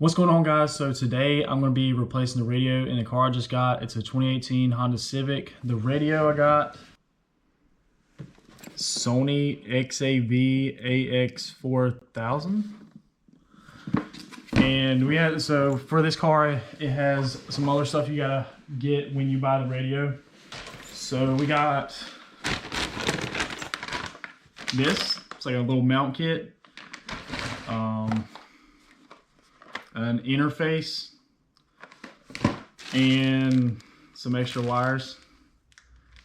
What's going on, guys? So today I'm going to be replacing the radio in the car I just got. It's a 2018 Honda Civic. The radio I got, Sony XAV-AX4000. And we had, so for this car, it has some other stuff you gotta get when you buy the radio. So we got this. It's like a little mount kit. An interface and some extra wires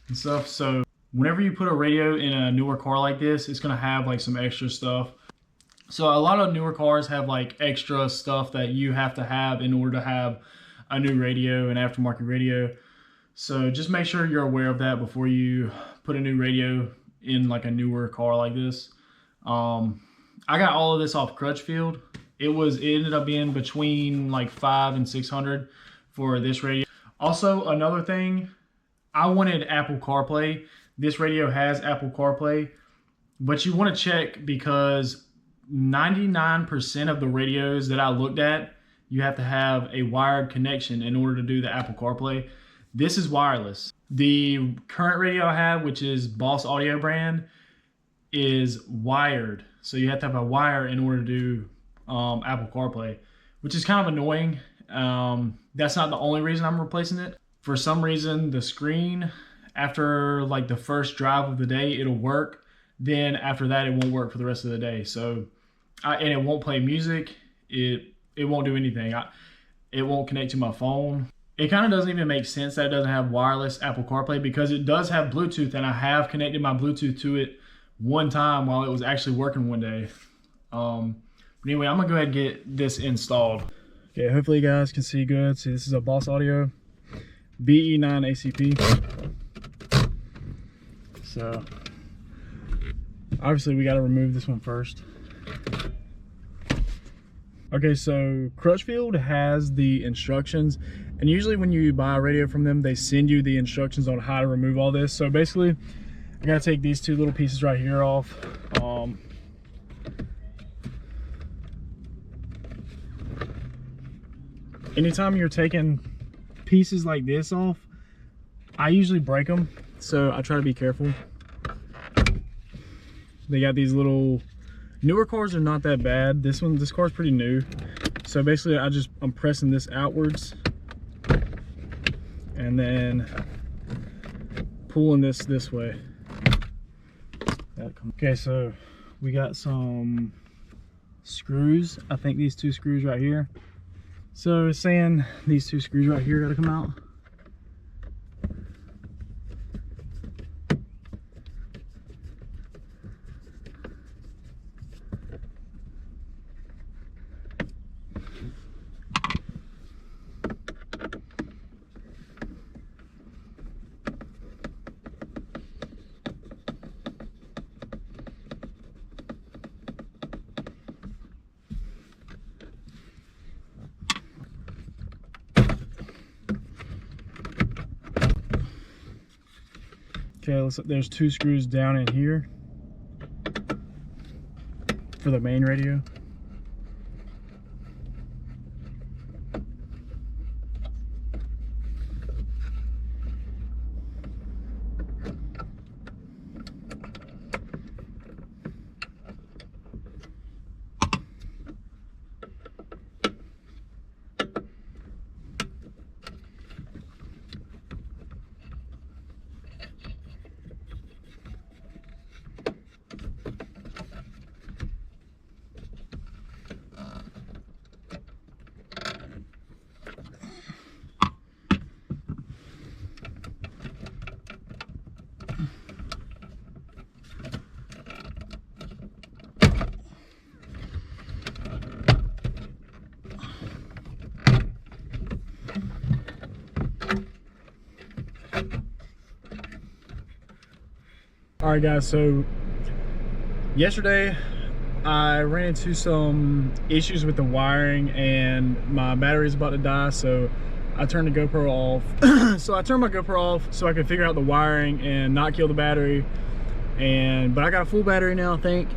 and stuff. So whenever you put a radio in a newer car like this, it's gonna have like some extra stuff. So a lot of newer cars have like extra stuff that you have to have in order to have a new radio, an aftermarket radio. So just make sure you're aware of that before you put a new radio in like a newer car like this. I got all of this off Crutchfield. It ended up being between like $500 and $600 for this radio. Also, another thing, I wanted Apple CarPlay. This radio has Apple CarPlay, but you want to check because 99% of the radios that I looked at, you have to have a wired connection in order to do the Apple CarPlay. This is wireless. The current radio I have, which is Boss Audio brand, is wired. So you have to have a wire in order to do Apple CarPlay, which is kind of annoying. That's not the only reason I'm replacing it. For some reason, the screen, after like the first drive of the day, it'll work. Then after that, it won't work for the rest of the day. So, and it won't play music. It won't do anything. It won't connect to my phone. It kind of doesn't even make sense that it doesn't have wireless Apple CarPlay because it does have Bluetooth, and I have connected my Bluetooth to it one time while it was actually working one day. But anyway, I'm gonna go ahead and get this installed. Okay, hopefully you guys can see good. See, this is a Boss Audio BE9 ACP. So obviously we got to remove this one first. Okay, so Crutchfield has the instructions, and usually when you buy a radio from them, they send you the instructions on how to remove all this. So basically, I gotta take these two little pieces right here off. Anytime you're taking pieces like this off, I usually break them, so I try to be careful. They got these little, newer cars are not that bad. This car's pretty new. So basically I'm pressing this outwards and then pulling this way. Okay, so we got some screws. I think these two screws right here. So it's saying these two screws right here gotta come out. Okay, there's two screws down in here for the main radio. Alright guys, so yesterday I ran into some issues with the wiring and my battery's about to die, so I turned the GoPro off. So I turned my GoPro off so I could figure out the wiring and not kill the battery. But I got a full battery now, I think.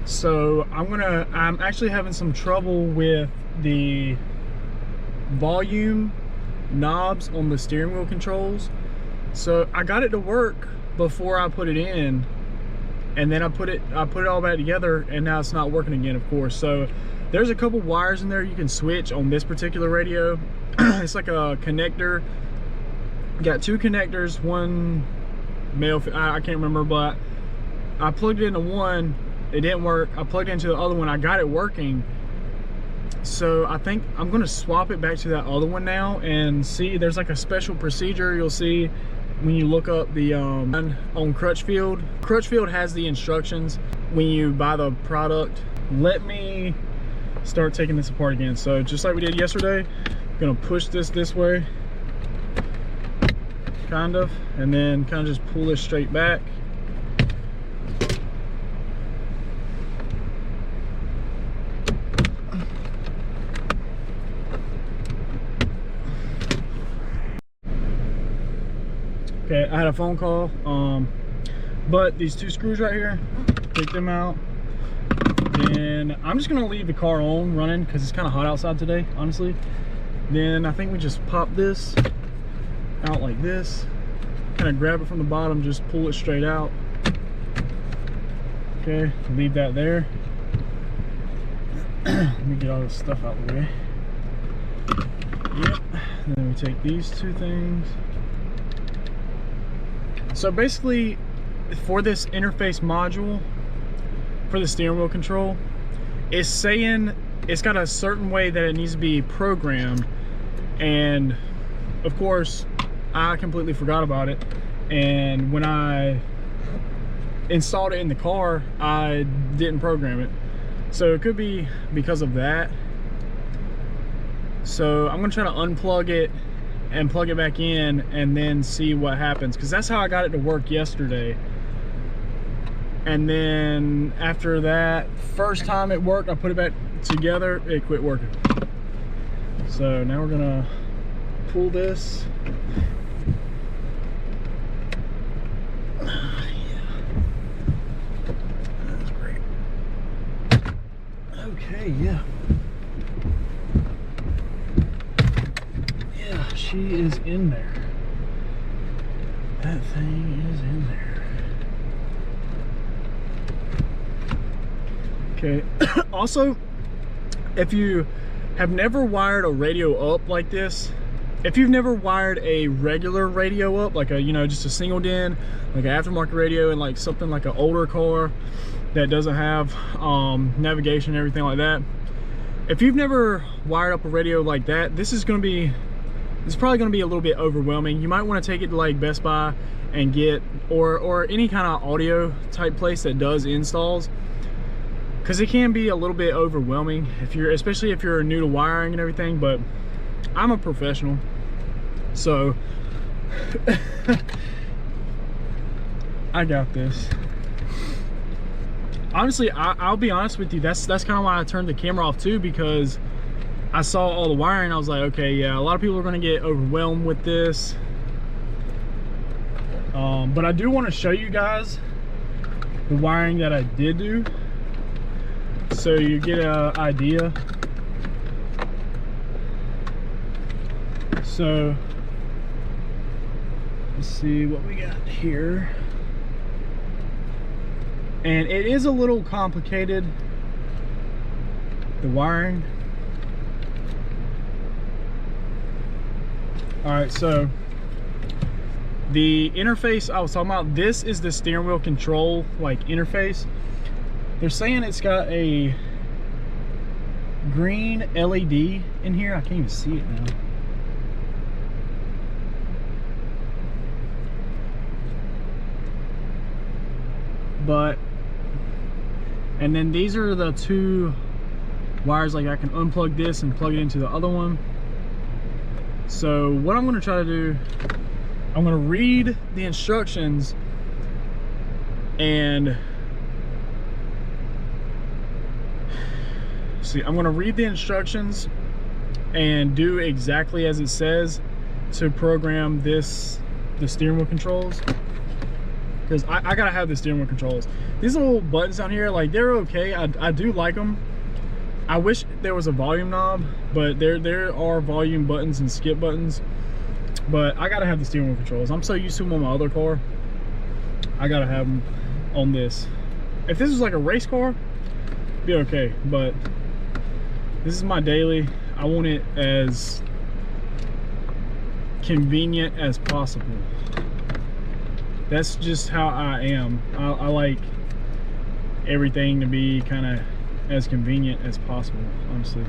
So I'm actually having some trouble with the volume knobs on the steering wheel controls. So I got it to work before I put it in, and then I put it all back together, and now it's not working again, of course. So there's a couple wires in there you can switch on this particular radio. It's like a connector. Got two connectors, one male, I can't remember, but I plugged it into one, it didn't work. I plugged it into the other one, I got it working. So I think I'm gonna swap it back to that other one now and see. There's like a special procedure you'll see when you look up the on Crutchfield. Crutchfield has the instructions when you buy the product. Let me start taking this apart again. So just like we did yesterday, I'm gonna push this way, kind of, and then kind of just pull this straight back. Okay, I had a phone call, but these two screws right here, take them out, and I'm just gonna leave the car on running because it's kind of hot outside today, honestly. Then I think we just pop this out like this, kind of grab it from the bottom, just pull it straight out. Okay, leave that there. Let me get all this stuff out of the way. Yep, and then we take these two things. So basically, for this interface module for the steering wheel control, it's saying it's got a certain way that it needs to be programmed, and of course I completely forgot about it, and when I installed it in the car I didn't program it. So it could be because of that. So I'm gonna try to unplug it and plug it back in and then see what happens, because that's how I got it to work yesterday. And then after that first time it worked, I put it back together, it quit working. So now we're gonna pull this. That's great. Okay, yeah. She is in there. That thing is in there. Okay. Also, if you have never wired a radio up like this, if you've never wired a regular radio up, like a, you know, just a single DIN, like an aftermarket radio, and like something like an older car that doesn't have navigation and everything like that, if you've never wired up a radio like that, this is probably going to be a little bit overwhelming. You might want to take it to like Best Buy and get, or any kind of audio type place that does installs, because it can be a little bit overwhelming especially if you're new to wiring and everything. But I'm a professional, so I got this. Honestly, I'll be honest with you, that's kind of why I turned the camera off too, because I saw all the wiring. I was like, okay, yeah, a lot of people are going to get overwhelmed with this. But I do want to show you guys the wiring that I did do, so you get an idea. So let's see what we got here. And it is a little complicated, the wiring. Alright, so the interface I was talking about, this is the steering wheel control like interface. They're saying it's got a green LED in here. I can't even see it now. But, and then these are the two wires, like I can unplug this and plug it into the other one. So what I'm going to try to do, I'm going to read the instructions and see, I'm going to read the instructions and do exactly as it says to program the steering wheel controls, because I gotta have the steering wheel controls. These little buttons down here, like, they're okay. I do like them. I wish there was a volume knob, but there are volume buttons and skip buttons. But I gotta have the steering wheel controls. I'm so used to them on my other car. I gotta have them on this. If this was like a race car, it'd be okay. But this is my daily. I want it as convenient as possible. That's just how I am. I like everything to be kind of as convenient as possible, honestly.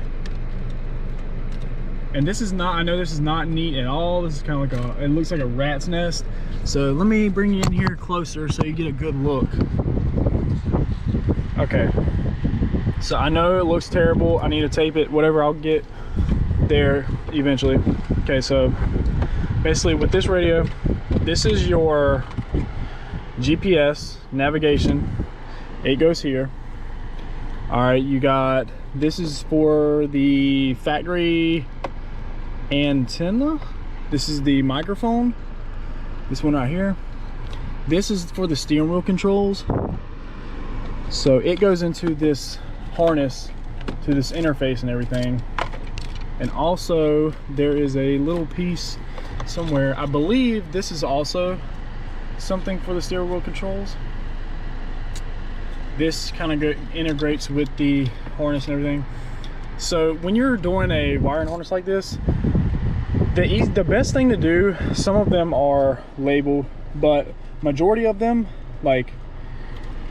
And this is not, I know this is not neat at all. This is kind of like it looks like a rat's nest. So let me bring you in here closer so you get a good look. Okay. So I know it looks terrible. I need to tape it, whatever, I'll get there eventually. Okay, so basically with this radio, this is your GPS navigation. It goes here. All right, you got, this is for the factory antenna. This is the microphone, this one right here. This is for the steering wheel controls. So it goes into this harness to this interface and everything. And also there is a little piece somewhere, I believe this is also something for the steering wheel controls. This kind of integrates with the harness and everything. So when you're doing a wiring harness like this, the best thing to do, some of them are labeled, but majority of them, like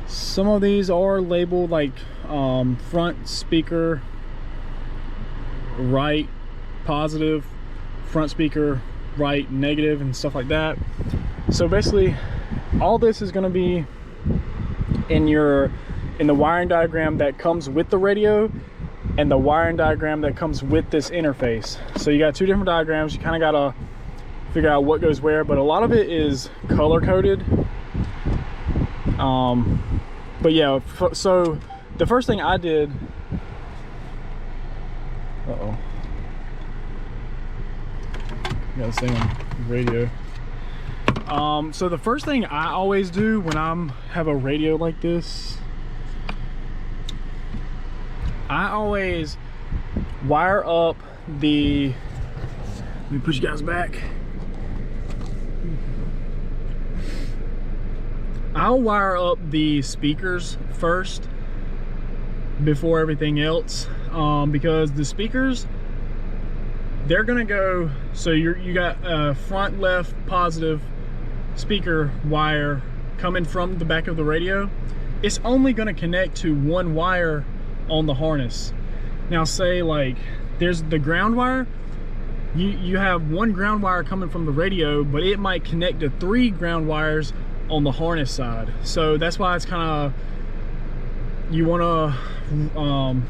some of these are labeled like front speaker right positive, front speaker right negative, and stuff like that. So basically all this is going to be in the wiring diagram that comes with the radio and the wiring diagram that comes with this interface. So you got two different diagrams. You kind of got to figure out what goes where, but a lot of it is color coded. But yeah, so the first thing I did, gotta stay on radio. So the first thing I always do when have a radio like this, I always wire up the, let me push you guys back. I'll wire up the speakers first before everything else, because the speakers, they're gonna go, so you got a front left positive speaker wire coming from the back of the radio. It's only going to connect to one wire on the harness. Now say like there's the ground wire, you have one ground wire coming from the radio, but it might connect to 3 ground wires on the harness side. So that's why it's kind of, you want to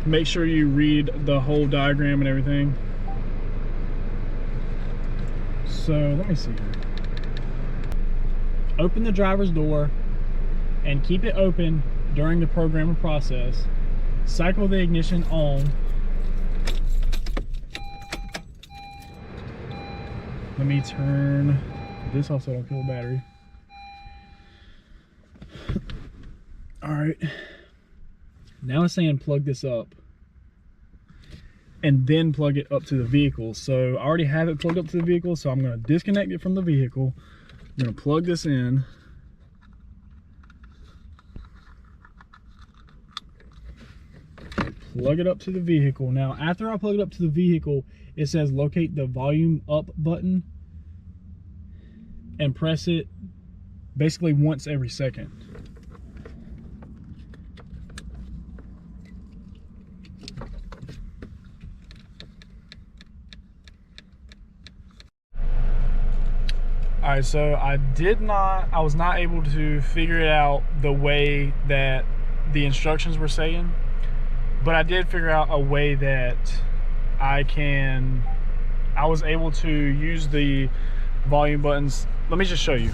make sure you read the whole diagram and everything. So let me see here. Open the driver's door and keep it open during the programming process. Cycle the ignition on. Let me turn this off so I don't kill the battery. All right. Now it's saying plug this up and then plug it up to the vehicle. So I already have it plugged up to the vehicle, so I'm going to disconnect it from the vehicle. I'm going to plug this in. Plug it up to the vehicle. Now, after I plug it up to the vehicle, it says locate the volume up button and press it basically once every second. Alright, so I was not able to figure it out the way that the instructions were saying, but I did figure out a way that I was able to use the volume buttons. Let me just show you.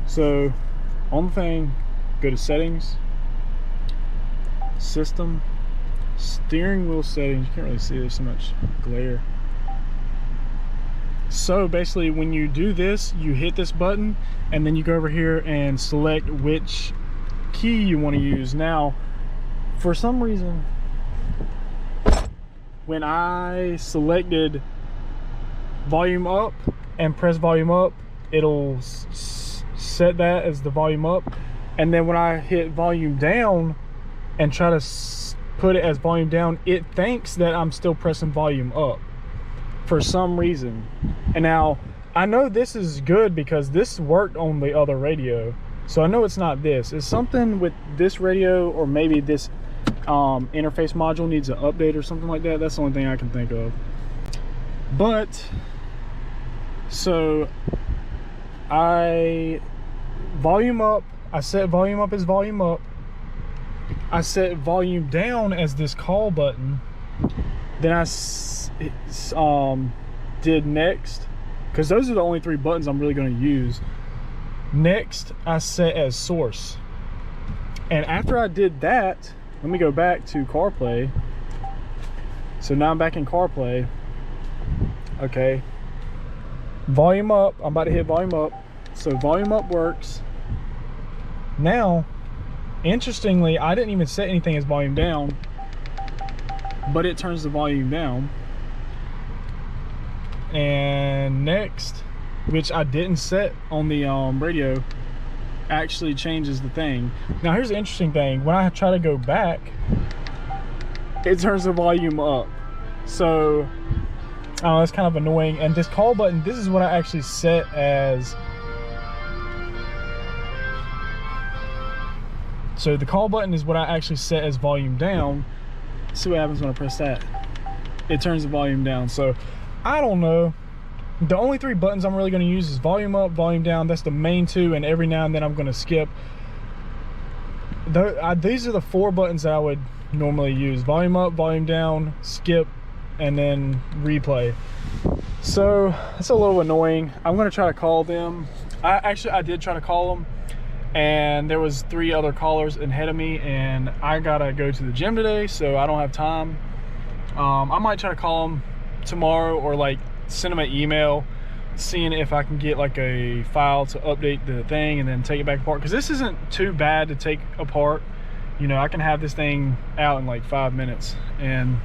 So on the thing, go to settings, system, steering wheel settings. You can't really see, there's so much glare. So basically when you do this, you hit this button and then you go over here and select which key you want to use. Now for some reason, when I selected volume up and press volume up, it'll set that as the volume up, and then when I hit volume down and try to put it as volume down, it thinks that I'm still pressing volume up for some reason. And now I know this is good because this worked on the other radio, so I know it's not this. It's something with this radio, or maybe this interface module needs an update or something like that. That's the only thing I can think of. But so I set volume up as volume up. I set volume down as this call button. Then I did next, because those are the only 3 buttons I'm really going to use. Next, I set as source. And after I did that, let me go back to CarPlay. So now I'm back in CarPlay. Okay. Volume up. I'm about to hit volume up. So volume up works. Now, interestingly, I didn't even set anything as volume down, but it turns the volume down. And next, which I didn't set on the radio, actually changes the thing. Now here's the interesting thing. When I try to go back, it turns the volume up. So that's kind of annoying. And this call button, this is what I actually set as. So the call button is what I actually set as volume down. Let's see what happens when I press that. It turns the volume down. So I don't know. The only 3 buttons I'm really going to use is volume up, volume down. That's the main 2, and every now and then I'm going to skip. These are the 4 buttons that I would normally use: volume up, volume down, skip, and then replay. So that's a little annoying. I'm going to try to call them. I did try to call them, and there was 3 other callers ahead of me, and I gotta go to the gym today, so I don't have time. I might try to call them tomorrow, or like send them an email seeing if I can get like a file to update the thing and then take it back apart, because this isn't too bad to take apart. You know, I can have this thing out in like 5 minutes and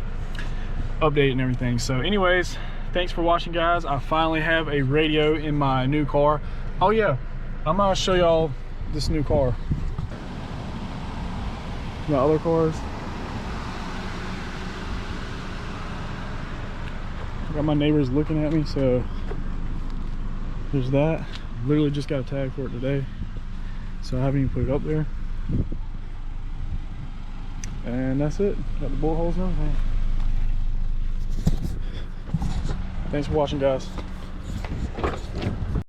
update it and everything. So anyways, thanks for watching, guys. I finally have a radio in my new car. Oh yeah, I'm gonna show y'all this new car. My other cars. Got my neighbors looking at me, so there's that. Literally just got a tag for it today, so I haven't even put it up there. And that's it. Got the bullet holes and everything. Thanks for watching, guys.